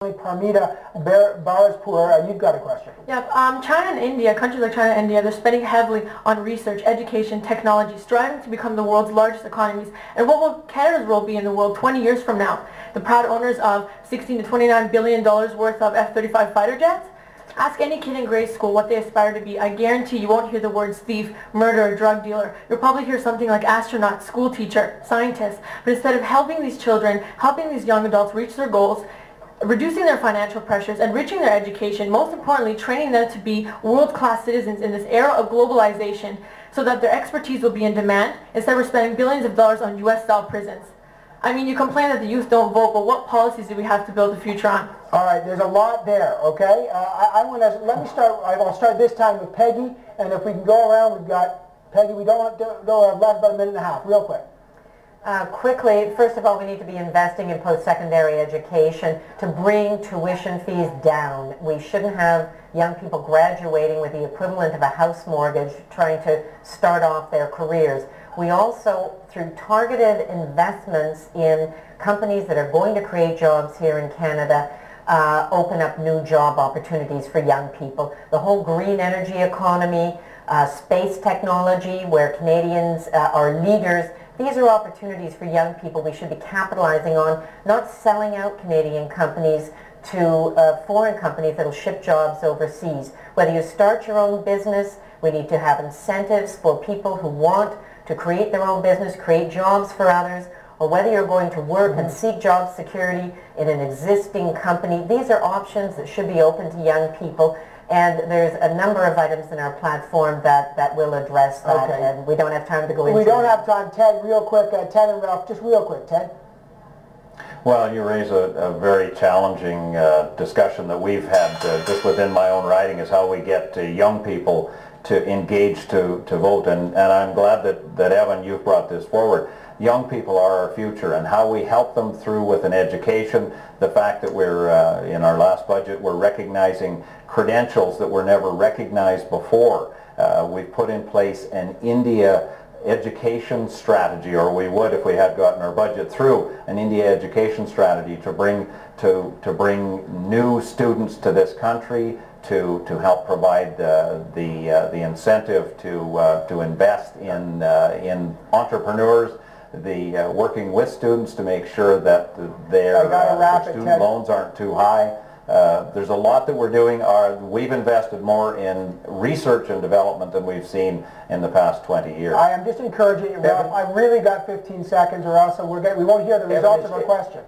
Parmida Barez, you've got a question. Yeah, China and India, countries like China and India, they're spending heavily on research, education, technology, striving to become the world's largest economies. And what will Canada's role be in the world 20 years from now? The proud owners of $16 to $29 billion worth of F-35 fighter jets? Ask any kid in grade school what they aspire to be. I guarantee you won't hear the words thief, murderer, drug dealer. You'll probably hear something like astronaut, school teacher, scientist. But instead of helping these children, helping these young adults reach their goals, reducing their financial pressures, enriching their education, most importantly, training them to be world-class citizens in this era of globalization so that their expertise will be in demand. Instead, we're spending billions of dollars on U.S.-style prisons. I mean, you complain that the youth don't vote, but what policies do we have to build the future on? All right, there's a lot there, okay? I'll start this time with Peggy, and if we can go around, we've got, Peggy, we don't have left about a minute and a half, real quick. Quickly, first of all, we need to be investing in post-secondary education to bring tuition fees down. We shouldn't have young people graduating with the equivalent of a house mortgage trying to start off their careers. We also, through targeted investments in companies that are going to create jobs here in Canada, open up new job opportunities for young people. The whole green energy economy, space technology, where Canadians are leaders. These are opportunities for young people we should be capitalizing on, not selling out Canadian companies to foreign companies that will ship jobs overseas. Whether you start your own business, we need to have incentives for people who want to create their own business, create jobs for others, or whether you're going to work and seek job security in an existing company. These are options that should be open to young people. And there's a number of items in our platform that will address that, okay. And we don't have time to go into it. We don't have time. Ted, real quick, Ted and Ralph, just real quick, Ted. Well, you raise a very challenging discussion that we've had just within my own riding, is how we get young people to engage to vote. And I'm glad that Evan, you've brought this forward. Young people are our future, and how we help them through with an education. The fact that we're, in our last budget, we're recognizing credentials that were never recognized before. We've put in place an India education strategy, or we would if we had gotten our budget through, an India education strategy to bring new students to this country, to help provide the incentive to invest in entrepreneurs, working with students to make sure that their student loans aren't too high. There's a lot that we're doing. We've invested more in research and development than we've seen in the past 20 years. I am just encouraging you, Ralph. I really got 15 seconds, or else we won't hear the results of our question.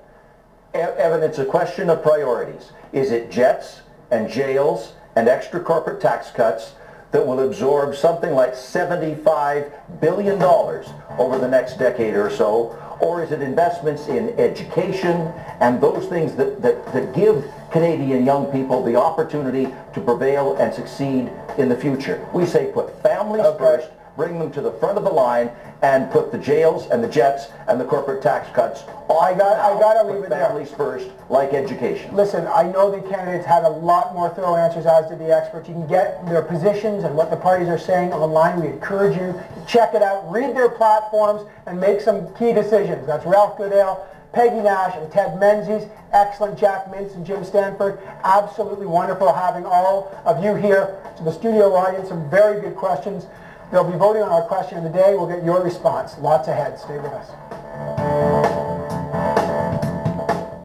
Evan, it's a question of priorities. Is it jets and jails and extra corporate tax cuts that will absorb something like $75 billion over the next decade or so? Or is it investments in education and those things that give Canadian young people the opportunity to prevail and succeed in the future? We say put families first, bring them to the front of the line, and put the jails and the jets and the corporate tax cuts on. I gotta leave it there. Families first, like education. Listen, I know the candidates had a lot more thorough answers, as did the experts. You can get their positions and what the parties are saying online. We encourage you to check it out, read their platforms, and make some key decisions. That's Ralph Goodale, Peggy Nash, and Ted Menzies. Excellent. Jack Mintz and Jim Stanford. Absolutely wonderful having all of you here. To the studio audience, some very good questions. They'll be voting on our question of the day. We'll get your response. Lots ahead. Stay with us.